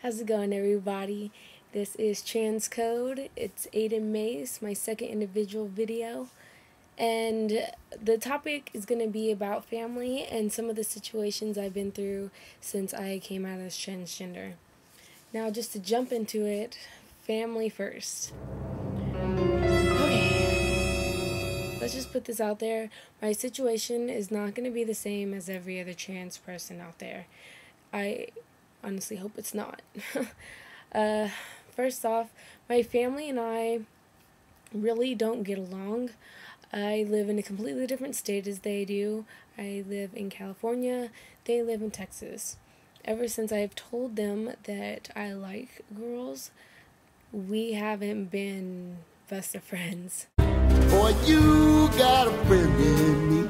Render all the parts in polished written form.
How's it going, everybody? This is Trans.Code. It's AydenMace, my second individual video. And the topic is going to be about family and some of the situations I've been through since I came out as transgender. Now, just to jump into it, family first. Okay, let's just put this out there. My situation is not going to be the same as every other trans person out there. I honestly hope it's not. First off, my family and I really don't get along. I live in a completely different state as they do. I live in California. They live in Texas. Ever since I've told them that I like girls, we haven't been best of friends. Boy, you got a friend in me.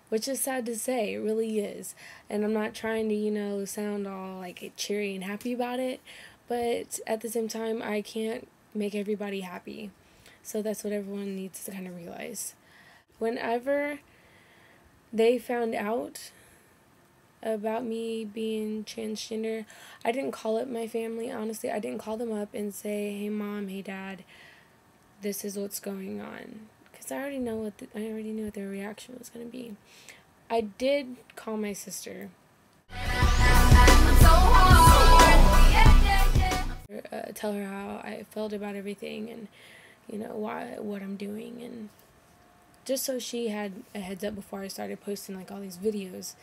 Which is sad to say, it really is. And I'm not trying to, sound all like cheery and happy about it, but at the same time, I can't make everybody happy. So that's what everyone needs to kind of realize. Whenever they found out about me being transgender, I didn't call up my family, honestly. I didn't call them up and say, hey mom, hey dad, this is what's going on. Because I already knew what their reaction was going to be. I did call my sister. Tell her how I felt about everything and, what I'm doing. And just so she had a heads up before I started posting, all these videos.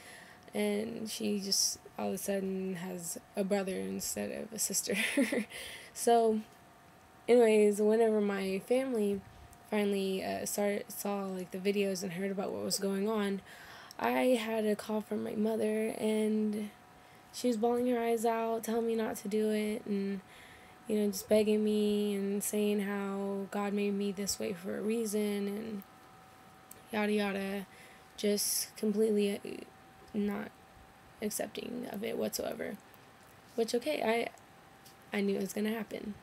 And she just all of a sudden has a brother instead of a sister. So, anyways, whenever my family finally saw the videos and heard about what was going on, I had a call from my mother, and she was bawling her eyes out, telling me not to do it, and just begging me and saying how God made me this way for a reason, and yada yada, just completely not accepting of it whatsoever. Which, okay, I knew it was gonna happen.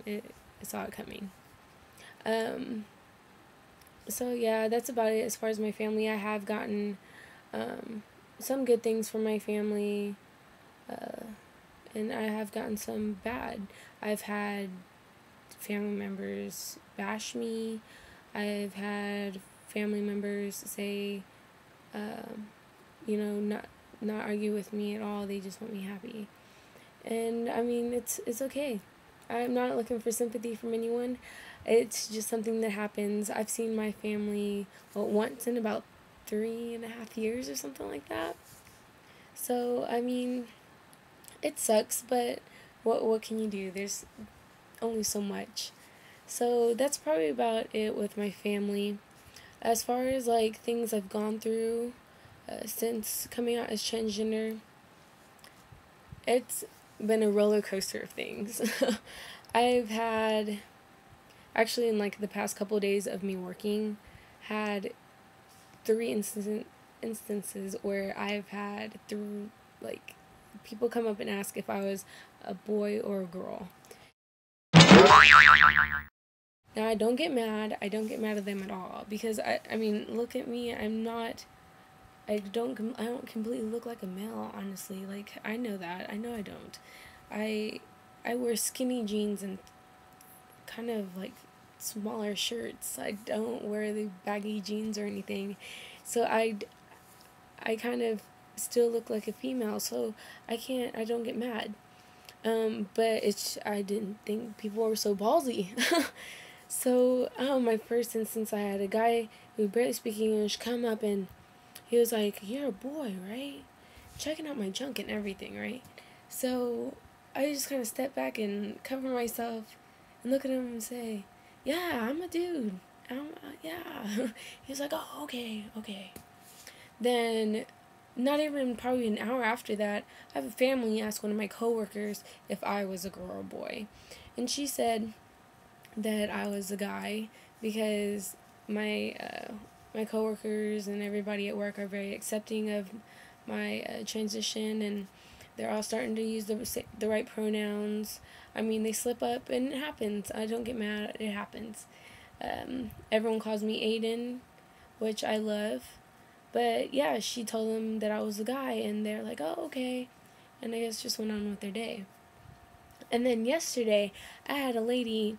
I saw it coming. So yeah, that's about it as far as my family. I have gotten some good things from my family, and I have gotten some bad. I've had family members bash me. I've had family members say, not argue with me at all. They just want me happy. And I mean, it's okay. I'm not looking for sympathy from anyone. It's just something that happens. I've seen my family once in about 3.5 years or something like that. So, I mean, it sucks, but what can you do? There's only so much. So that's probably about it with my family. As far as things I've gone through since coming out as transgender, it's been a roller coaster of things. I've had, actually in the past couple of days of me working, had 3 instances where I've had people come up and ask if I was a boy or a girl. Now, I don't get mad. I don't get mad at them at all, because I mean, look at me. I don't completely look like a male, honestly. I know that. I know I don't. I wear skinny jeans and kind of smaller shirts. I don't wear the baggy jeans or anything. So I kind of still look like a female, so I don't get mad. But I didn't think people were so ballsy. So, my first instance, I had a guy who barely speaks English come up, and he was like, you're a boy, right? Checking out my junk and everything, right? So I just kind of step back and cover myself and look at him and say, yeah, I'm a dude. Yeah. He was like, oh, okay. Then, not even probably an hour after that, I have a family ask one of my coworkers if I was a girl or a boy. And she said that I was a guy because my coworkers and everybody at work are very accepting of my transition, and they're all starting to use the right pronouns. I mean, they slip up, and it happens. I don't get mad. It happens. Everyone calls me Ayden, which I love. But yeah, she told them that I was a guy, and they're like, oh, okay. and I guess just went on with their day. And then yesterday, I had a lady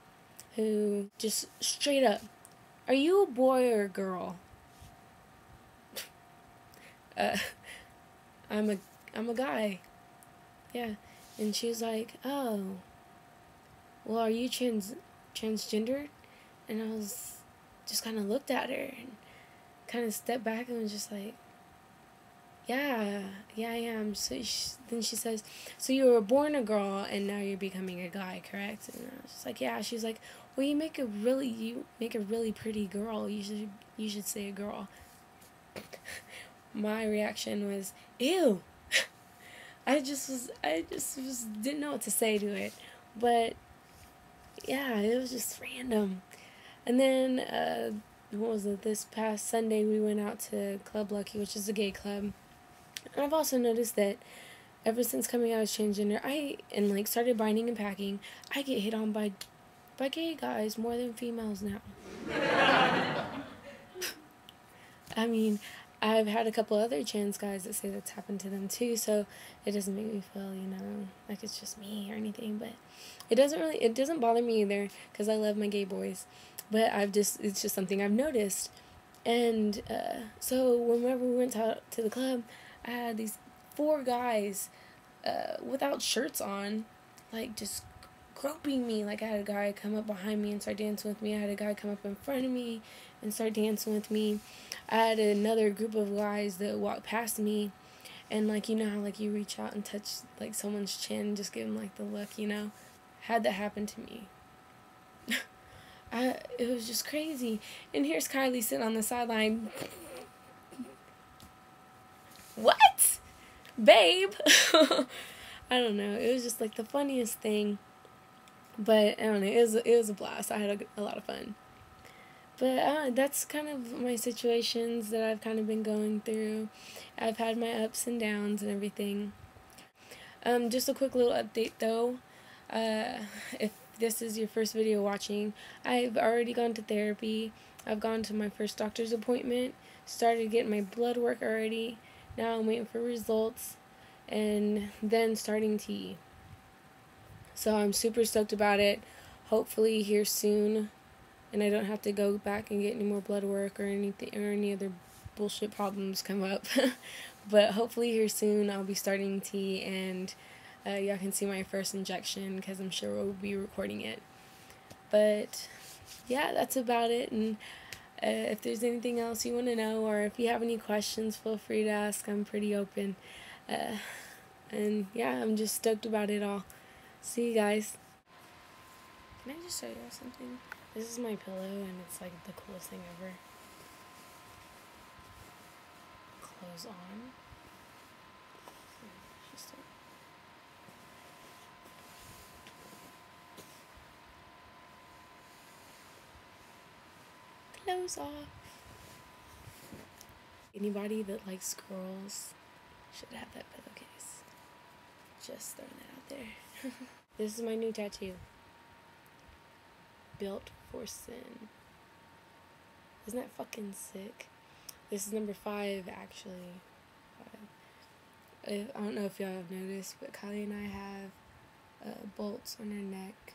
who just straight up, "Are you a boy or a girl?" I'm a guy. Yeah. And she was like, "Oh, well, are you transgendered?" And I was just kind of looked at her and kind of stepped back and was just like, yeah, I am. So then she says, "So you were born a girl and now you're becoming a guy, correct?" And I was just like, "Yeah." She's like, "Well, you make a really pretty girl. You should say a girl." My reaction was, "Ew." I just didn't know what to say to it, but yeah, it was just random. And then what was it? This past Sunday we went out to Club Lucky, which is a gay club. And I've also noticed that ever since coming out as transgender, and started binding and packing, I get hit on by gay guys more than females now. I mean, I've had a couple other trans guys that say that's happened to them too, so it doesn't make me feel, like it's just me or anything, but it doesn't bother me either, because I love my gay boys, but it's just something I've noticed. And so whenever we went to the club, I had these 4 guys without shirts on, like, just groping me. Like, I had a guy come up behind me and start dancing with me. I had a guy come up in front of me and start dancing with me. I had another group of guys that walked past me, and, like, you know how, like, you reach out and touch, like, someone's chin and just give them, like, the look, Had that happen to me. It was just crazy. And here's Kylie sitting on the sideline. What? Babe? I don't know. It was just like the funniest thing. But I don't know. It was a blast. I had a lot of fun. But that's kind of my situations that I've kind of been going through. I've had my ups and downs and everything. Just a quick little update though. If this is your first video watching, I've already gone to therapy. I've gone to my first doctor's appointment, started getting my blood work already. Now I'm waiting for results, and then starting T. So I'm super stoked about it. Hopefully here soon, and I don't have to go back and get any more blood work or anything, or any other bullshit problems come up. But hopefully here soon I'll be starting T, and y'all can see my first injection, because I'm sure we'll be recording it. But yeah, that's about it. And if there's anything else you want to know, or if you have any questions, feel free to ask. I'm pretty open. And yeah, I'm just stoked about it all. See you guys. Can I just show you something? This is my pillow, and it's like the coolest thing ever. Clothes on. Clothes off. Anybody that likes squirrels should have that pillowcase. Just throwing that out there. This is my new tattoo. Built for sin. Isn't that fucking sick? This is number 5, actually. 5. I don't know if y'all have noticed, but Kylie and I have bolts on our neck.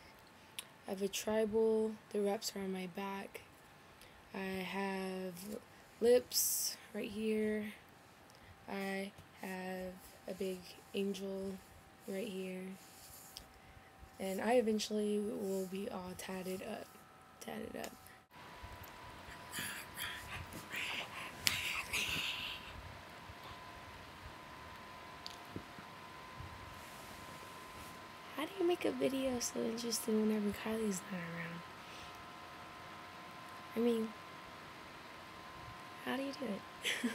I have a tribal that wraps around my back. I have lips right here. I have a big angel right here. And I eventually will be all tatted up. How do you make a video so interesting whenever Kylie's not around? I mean, how do you do it?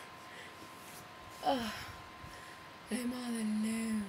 Oh, I'm all alone.